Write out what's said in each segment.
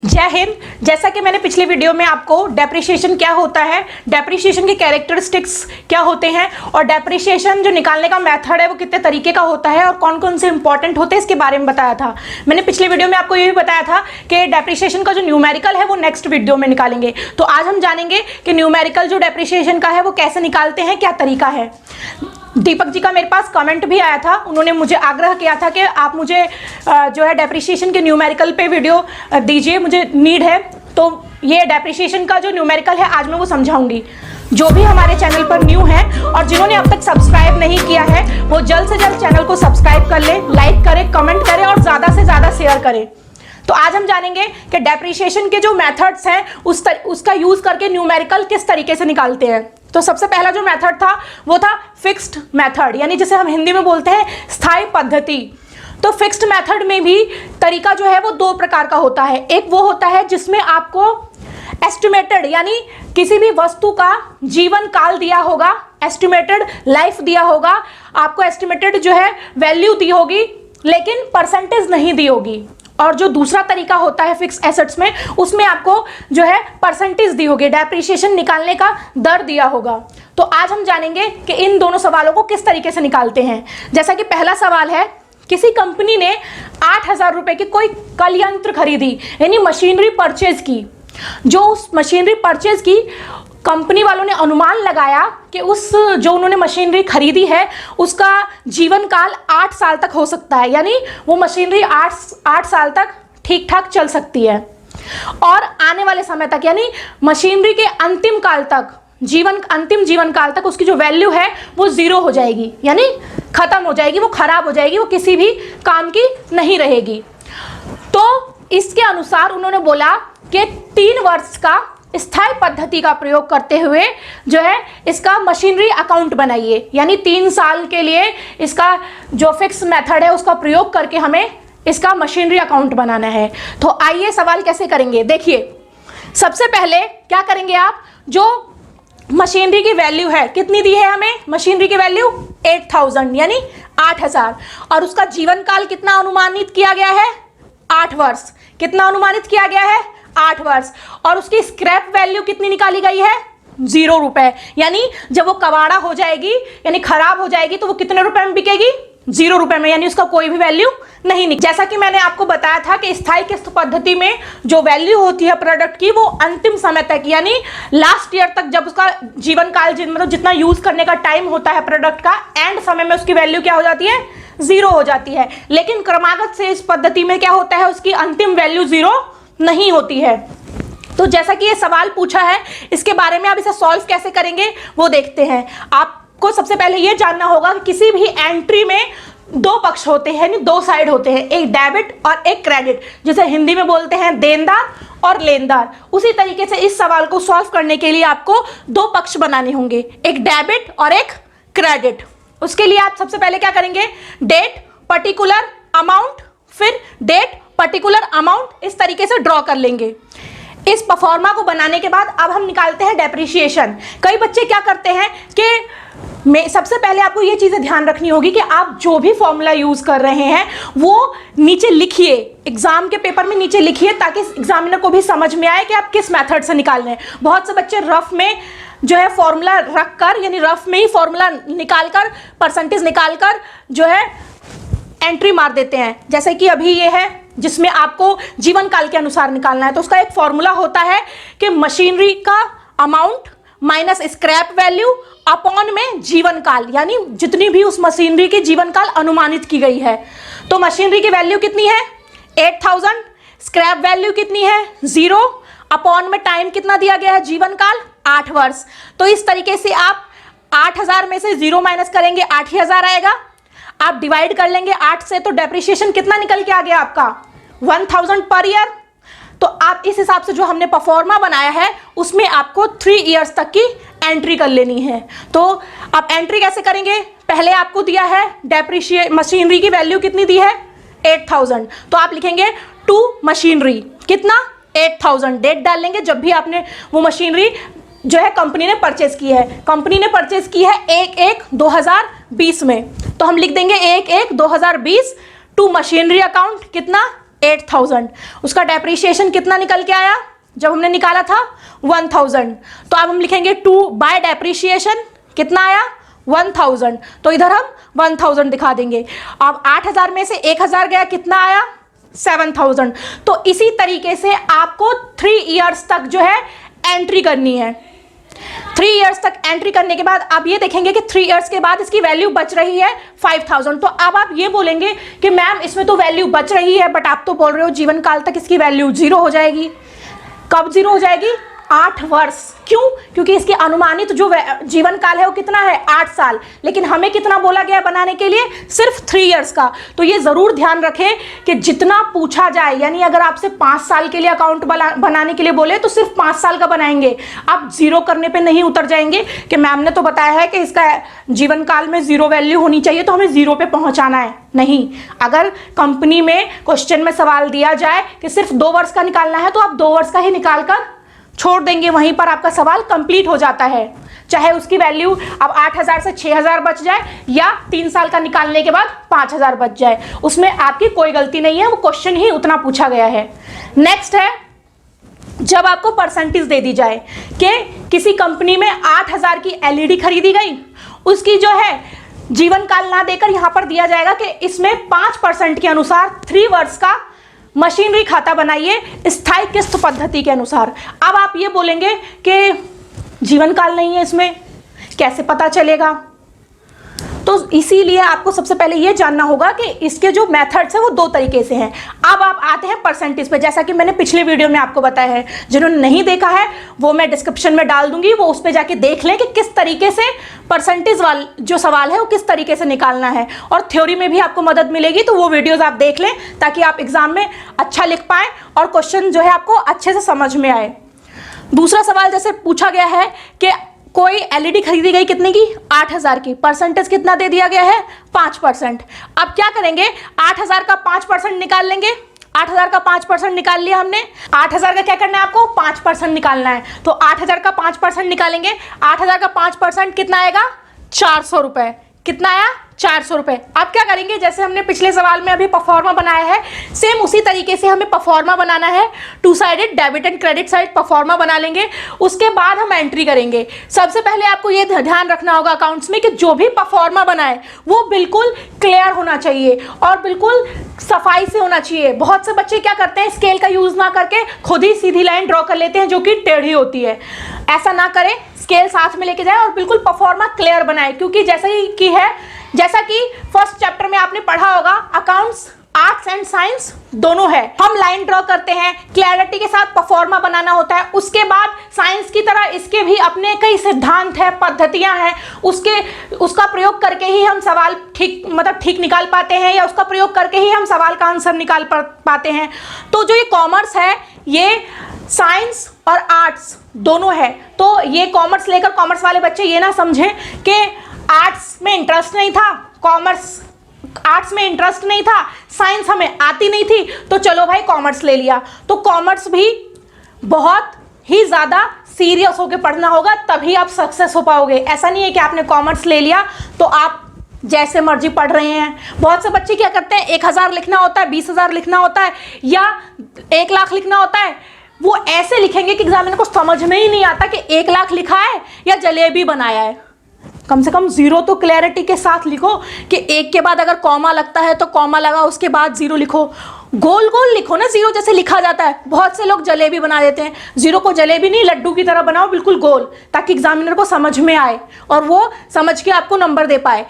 जय हिंद। जैसा कि मैंने पिछले वीडियो में आपको डेप्रिसिएशन क्या होता है, डेप्रिसिएशन के कैरेक्टरिस्टिक्स क्या होते हैं और डेप्रिसिएशन जो निकालने का मेथड है वो कितने तरीके का होता है और कौन कौन से इंपॉर्टेंट होते हैं इसके बारे में बताया था। मैंने पिछले वीडियो में आपको ये भी बताया था कि डेप्रिसिएशन का जो न्यूमेरिकल है वो नेक्स्ट वीडियो में निकालेंगे। तो आज हम जानेंगे कि न्यूमेरिकल जो डेप्रिसिएशन का है वो कैसे निकालते हैं, क्या तरीका है। दीपक जी का मेरे पास कमेंट भी आया था, उन्होंने मुझे आग्रह किया था कि आप मुझे जो है डेप्रिसिएशन के न्यूमेरिकल पे वीडियो दीजिए, मुझे नीड है। तो ये डेप्रिसिएशन का जो न्यूमेरिकल है आज मैं वो समझाऊंगी। जो भी हमारे चैनल पर न्यू है और जिन्होंने अब तक सब्सक्राइब नहीं किया है वो जल्द से जल्द चैनल को सब्सक्राइब कर ले, लाइक करें, कमेंट करें और ज़्यादा से ज़्यादा शेयर करें। तो आज हम जानेंगे कि डेप्रिसिएशन के जो मेथड्स हैं उसका यूज़ करके न्यूमेरिकल किस तरीके से निकालते हैं। तो सबसे पहला जो मेथड था वो था फिक्स्ड मेथड, यानी जिसे हम हिंदी में बोलते हैं स्थायी पद्धति। तो फिक्स्ड मेथड में भी तरीका जो है वो दो प्रकार का होता है। एक वो होता है जिसमें आपको एस्टिमेटेड यानी किसी भी वस्तु का जीवन काल दिया होगा, एस्टिमेटेड लाइफ दिया होगा, आपको एस्टिमेटेड जो है वैल्यू दी होगी लेकिन परसेंटेज नहीं दी होगी। और जो दूसरा तरीका होता है फिक्स एसेट्स में, उसमें आपको जो है परसेंटेज दी होगी, डेप्रिसिएशन निकालने का दर दिया होगा। तो आज हम जानेंगे कि इन दोनों सवालों को किस तरीके से निकालते हैं। जैसा कि पहला सवाल है, किसी कंपनी ने 8,000 रुपए की कोई कल यंत्र खरीदी यानी मशीनरी परचेज की। जो उस मशीनरी परचेज की कंपनी वालों ने अनुमान लगाया कि उस जो उन्होंने मशीनरी खरीदी है उसका जीवन काल 8 साल तक हो सकता है, यानी वो मशीनरी 8 साल तक ठीक ठाक चल सकती है। और आने वाले समय तक यानी मशीनरी के अंतिम काल तक, अंतिम जीवन काल तक उसकी जो वैल्यू है वो 0 हो जाएगी, यानी खत्म हो जाएगी, वो खराब हो जाएगी, वो किसी भी काम की नहीं रहेगी। तो इसके अनुसार उन्होंने बोला कि 3 वर्ष का स्थायी पद्धति का प्रयोग करते हुए जो है इसका मशीनरी अकाउंट बनाइए, यानी 3 साल के लिए इसका जो फिक्स मेथड है उसका प्रयोग करके हमें इसका मशीनरी अकाउंट बनाना है। तो आइए सवाल कैसे करेंगे। देखिए, सबसे पहले क्या करेंगे आप, जो मशीनरी की वैल्यू है कितनी दी है हमें, मशीनरी की वैल्यू 8,000 यानी 8,000 और उसका जीवन काल कितना अनुमानित किया गया है, 8 वर्ष। कितना अनुमानित किया गया है, 8 वर्ष। और उसकी स्क्रैप वैल्यू कितनी निकाली गई है, 0 रुपए। यानी जब वो कबाड़ा हो जाएगी यानी खराब हो जाएगी तो वो कितने रुपए में बिकेगी, 0 रुपए में, यानी उसका कोई भी वैल्यू नहीं निकली। जैसा कि मैंने आपको बताया था कि स्थायी किस्त पद्धति में जो वैल्यू होती है प्रोडक्ट की वो अंतिम समय तक यानी लास्ट ईयर तक, जब उसका जीवन काल मतलब जितना यूज करने का टाइम होता है प्रोडक्ट का, एंड समय में उसकी वैल्यू क्या हो जाती है, 0 हो जाती है। लेकिन क्रमागत से इस पद्धति में क्या होता है, उसकी अंतिम वैल्यू 0 नहीं होती है। तो जैसा कि ये सवाल पूछा है इसके बारे में आप इसे सॉल्व कैसे करेंगे वो देखते हैं। आपको सबसे पहले ये जानना होगा कि किसी भी एंट्री में 2 पक्ष होते हैं, यानी 2 साइड होते हैं, एक डेबिट और एक क्रेडिट, जिसे हिंदी में बोलते हैं देनदार और लेनदार। उसी तरीके से इस सवाल को सॉल्व करने के लिए आपको 2 पक्ष बनाने होंगे, एक डेबिट और एक क्रेडिट। उसके लिए आप सबसे पहले क्या करेंगे, डेट पर्टिकुलर अमाउंट, फिर डेट पर्टिकुलर अमाउंट, इस तरीके से ड्रॉ कर लेंगे। इस परफॉर्मा को बनाने के बाद अब हम निकालते हैं डेप्रिसिएशन। कई बच्चे क्या करते हैं कि सबसे पहले आपको ये चीजें ध्यान रखनी होगी कि आप जो भी फॉर्मूला यूज कर रहे हैं वो नीचे लिखिए, एग्जाम के पेपर में नीचे लिखिए ताकि एग्जामिनर को भी समझ में आए कि आप किस मेथड से निकाल रहे हैं। बहुत से बच्चे रफ में जो है फॉर्मूला रख कर, यानी रफ में ही फॉर्मूला निकालकर, परसेंटेज निकालकर जो है एंट्री मार देते हैं। जैसे कि अभी ये है जिसमें आपको जीवन काल के अनुसार निकालना है, तो उसका एक फॉर्मूला होता है कि मशीनरी का amount minus scrap value upon में जीवन काल, यानी जितनी भी उस मशीनरी की जीवन काल अनुमानित की गई है। तो मशीनरी की वैल्यू कितनी है, 8,000, स्क्रैप वैल्यू कितनी है, 0, अपॉन में टाइम कितना दिया गया है, जीवन काल 8 वर्ष। तो इस तरीके से आप 8,000 में से 0 माइनस करेंगे, 8,000 आएगा। आप डिवाइड कर लेंगे 8 से, तो डेप्रिसिएशन कितना निकल के आ गया आपका, 1,000 पर ईयर। तो आप इस हिसाब से जो हमने परफॉर्मा बनाया है उसमें आपको 3 इयर्स तक की एंट्री कर लेनी है। तो आप एंट्री कैसे करेंगे, पहले आपको दिया है मशीनरी की वैल्यू कितनी दी है, 8,000, तो आप लिखेंगे टू मशीनरी कितना, 8,000, डेट डाल लेंगे जब भी आपने वो मशीनरी जो है कंपनी ने परचेज की है। कंपनी ने परचेज की है 1/1/2020 में, तो हम लिख देंगे 1/1/2020 टू मशीनरी अकाउंट कितना, 8,000। उसका डेप्रीशिएशन कितना निकल के आया जब हमने निकाला था? 1,000। तो अब हम लिखेंगे 2 बाय डेप्रीशिएशन कितना आया? 1,000। तो इधर हम 1,000 दिखा देंगे। अब 8,000 में से 1,000 गया, कितना आया? 7,000। तो इसी तरीके से आपको 3 इयर्स तक जो है एंट्री करनी है। 3 इयर्स तक एंट्री करने के बाद आप ये देखेंगे कि 3 इयर्स के बाद इसकी वैल्यू बच रही है 5,000। तो अब आप ये बोलेंगे कि मैम इसमें तो वैल्यू बच रही है, बट आप तो बोल रहे हो जीवन काल तक इसकी वैल्यू 0 हो जाएगी। कब 0 हो जाएगी? 8 वर्ष। क्यों? क्योंकि इसकी अनुमानित जो जीवन काल है वो कितना है? 8 साल। लेकिन हमें कितना बोला गया बनाने के लिए? सिर्फ 3 इयर्स का। तो ये जरूर ध्यान रखें कि जितना पूछा जाए, यानी अगर आपसे 5 साल के लिए अकाउंट बनाने के लिए बोले तो सिर्फ 5 साल का बनाएंगे। आप 0 करने पे नहीं उतर जाएंगे कि मैम ने तो बताया है कि इसका जीवन काल में 0 वैल्यू होनी चाहिए तो हमें 0 पे पहुंचाना है। नहीं, अगर कंपनी में क्वेश्चन में सवाल दिया जाए कि सिर्फ 2 वर्ष का निकालना है तो आप 2 वर्ष का ही निकाल कर छोड़ देंगे, वहीं पर आपका सवाल कंप्लीट हो जाता है। चाहे उसकी वैल्यू अब 8,000 से 6,000 बच जाए या 3 साल का निकालने के बाद 5,000 बच जाए, उसमें आपकी कोई गलती नहीं है, वो क्वेश्चन ही उतना पूछा गया है। नेक्स्ट है, जब आपको परसेंटेज दे दी जाए कि किसी कंपनी में 8,000 की एलईडी खरीदी गई, उसकी जो है जीवन काल ना देकर यहां पर दिया जाएगा कि इसमें 5% के अनुसार 3 वर्ष का मशीनरी खाता बनाइए स्थायी किस्त पद्धति के अनुसार। अब आप ये बोलेंगे कि जीवन काल नहीं है, इसमें कैसे पता चलेगा? तो इसीलिए आपको सबसे पहले ये जानना होगा कि इसके जो मेथड्स हैं वो 2 तरीके से हैं। अब आप आते हैं परसेंटेज पे, जैसा कि मैंने पिछले वीडियो में आपको बताया है। जिन्होंने नहीं देखा है वो मैं डिस्क्रिप्शन में डाल दूंगी, वो उस पर जाके देख लें कि किस तरीके से परसेंटेज वाला जो सवाल है वो किस तरीके से निकालना है, और थ्योरी में भी आपको मदद मिलेगी। तो वो वीडियोज आप देख लें ताकि आप एग्जाम में अच्छा लिख पाएं और क्वेश्चन जो है आपको अच्छे से समझ में आए। दूसरा सवाल जैसे पूछा गया है कि कोई एलईडी खरीदी गई कितने की? 8,000 की। परसेंटेज कितना दे दिया गया है? 5%। अब क्या करेंगे? 8,000 का 5% निकाल लेंगे। 8,000 का 5% निकाल लिया हमने। 8,000 का क्या करना है आपको? 5% निकालना है। तो 8,000 का 5% निकालेंगे। 8,000 का 5% कितना आएगा? 400 रुपए। कितना आया? 400 रुपए। अब क्या करेंगे? जैसे हमने पिछले सवाल में अभी परफॉर्मा बनाया है, सेम उसी तरीके से हमें परफॉर्मा बनाना है। 2 sided debit and credit side pro forma बना लेंगे। उसके बाद हम एंट्री करेंगे। सबसे पहले आपको ये ध्यान रखना होगा अकाउंट्स में कि जो भी परफॉर्मा बनाए वो बिल्कुल क्लियर होना चाहिए और बिल्कुल सफाई से होना चाहिए। बहुत से बच्चे क्या करते हैं, स्केल का यूज ना करके खुद ही सीधी लाइन ड्रॉ कर लेते हैं जो कि टेढ़ी होती है। ऐसा ना करें, स्केल साथ में लेके जाए और बिल्कुल परफॉर्मा क्लियर बनाए। क्योंकि जैसा कि फर्स्ट चैप्टर में आपने पढ़ा होगा, अकाउंट्स आर्ट्स एंड साइंस दोनों है। हम लाइन ड्रॉ करते हैं, क्लैरिटी के साथ परफॉर्मा बनाना होता है। उसके बाद साइंस की तरह इसके भी अपने कई सिद्धांत है, पद्धतियां हैं, उसका प्रयोग करके ही हम सवाल ठीक निकाल पाते हैं, या उसका प्रयोग करके ही हम सवाल का आंसर निकाल पाते हैं। तो जो ये कॉमर्स है, ये साइंस और आर्ट्स दोनों है। तो ये कॉमर्स लेकर कॉमर्स वाले बच्चे ये ना समझें कि आर्ट्स में इंटरेस्ट नहीं था, आर्ट्स में इंटरेस्ट नहीं था, साइंस हमें आती नहीं थी, तो चलो भाई कॉमर्स ले लिया। तो कॉमर्स भी बहुत ही ज़्यादा सीरियस होकर पढ़ना होगा, तभी आप सक्सेस हो पाओगे। ऐसा नहीं है कि आपने कॉमर्स ले लिया तो आप जैसे मर्जी पढ़ रहे हैं। बहुत से बच्चे क्या करते हैं, 1,000 लिखना होता है, 20,000 लिखना होता है या 1 लाख लिखना होता है, वो ऐसे लिखेंगे कि एग्जामिनर को समझ में ही नहीं आता कि 1 लाख लिखा है या जलेबी बनाया है। कम से कम 0 तो क्लैरिटी के साथ लिखो कि 1 के बाद अगर कॉमा लगता है तो कॉमा लगा, उसके बाद 0 लिखो। गोल गोल लिखो ना, 0 जैसे लिखा जाता है। बहुत से लोग जलेबी बना देते हैं। 0 को जलेबी नहीं, लड्डू की तरह बनाओ, बिल्कुल गोल, ताकि एग्जामिनर को समझ में आए और वो समझ के आपको नंबर दे पाए।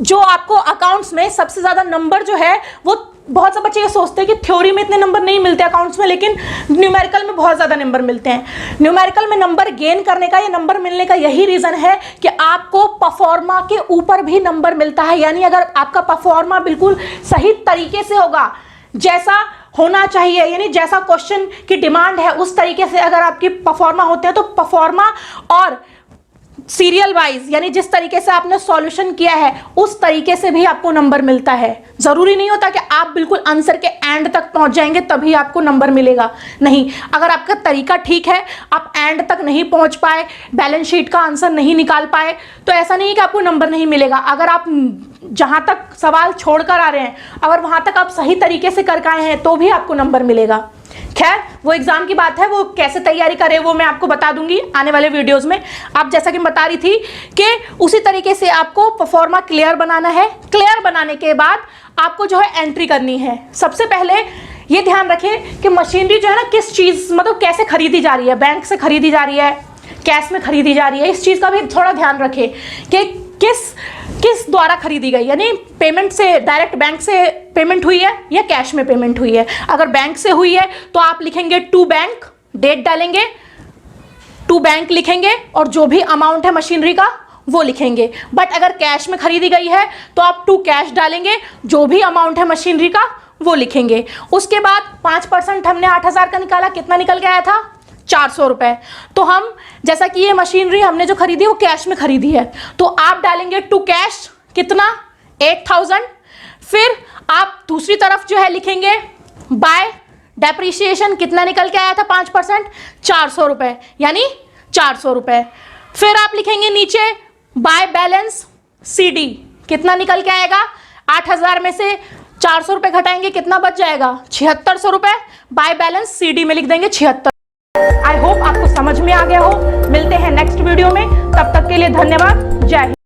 जो आपको अकाउंट्स में सबसे ज़्यादा नंबर जो है वो, बहुत से बच्चे ये सोचते हैं कि थ्योरी में इतने नंबर नहीं मिलते अकाउंट्स में, लेकिन न्यूमेरिकल में बहुत ज़्यादा नंबर मिलते हैं। न्यूमेरिकल में नंबर गेन करने का या नंबर मिलने का यही रीज़न है कि आपको परफॉर्मा के ऊपर भी नंबर मिलता है। यानी अगर आपका परफॉर्मा बिल्कुल सही तरीके से होगा, जैसा होना चाहिए, यानी जैसा क्वेश्चन की डिमांड है उस तरीके से अगर आपकी परफॉर्मा होते हैं, तो परफॉर्मा और सीरियल वाइज, यानी जिस तरीके से आपने सॉल्यूशन किया है उस तरीके से भी आपको नंबर मिलता है। जरूरी नहीं होता कि आप बिल्कुल आंसर के एंड तक पहुंच जाएंगे तभी आपको नंबर मिलेगा, नहीं। अगर आपका तरीका ठीक है, आप एंड तक नहीं पहुंच पाए, बैलेंस शीट का आंसर नहीं निकाल पाए, तो ऐसा नहीं है कि आपको नंबर नहीं मिलेगा। अगर आप जहां तक सवाल छोड़कर आ रहे हैं, अगर वहां तक आप सही तरीके से करके आए हैं तो भी आपको नंबर मिलेगा। खैर, वो एग्जाम की बात है, वो कैसे तैयारी करें वो मैं आपको बता दूंगी आने वाले वीडियोस में। आप जैसा कि बता रही थी कि उसी तरीके से आपको परफॉर्मा क्लियर बनाना है। क्लियर बनाने के बाद आपको जो है एंट्री करनी है। सबसे पहले ये ध्यान रखें कि मशीनरी जो है ना किस चीज, मतलब कैसे खरीदी जा रही है, बैंक से खरीदी जा रही है, कैश में खरीदी जा रही है, इस चीज का भी थोड़ा ध्यान रखें कि किस द्वारा खरीदी गई, यानी पेमेंट से डायरेक्ट बैंक से पेमेंट हुई है या कैश में पेमेंट हुई है। अगर बैंक से हुई है तो आप लिखेंगे टू बैंक, डेट डालेंगे, टू बैंक लिखेंगे और जो भी अमाउंट है मशीनरी का वो लिखेंगे। बट अगर कैश में खरीदी गई है तो आप टू कैश डालेंगे, जो भी अमाउंट है मशीनरी का वो लिखेंगे। उसके बाद 5% हमने 8,000 का निकाला, कितना निकल के आया था? 400 रुपए। तो हम, जैसा कि ये मशीनरी हमने जो खरीदी वो कैश में खरीदी है, तो आप डालेंगे टू कैश कितना? 8,000। फिर आप दूसरी तरफ जो है लिखेंगे बाय डेप्रिसिएशन, कितना निकल के आया था? 5%, 400 रुपए, यानी 400 रुपए। फिर आप लिखेंगे नीचे बाय बैलेंस CD, कितना निकल के आएगा? 8,000 में से 400 रुपए घटाएंगे, कितना बच जाएगा? 7600 रुपए। बाय बैलेंस CD में लिख देंगे 76। आई होप आपको समझ में आ गया हो। मिलते हैं नेक्स्ट वीडियो में, तब तक के लिए धन्यवाद। जय हिंद।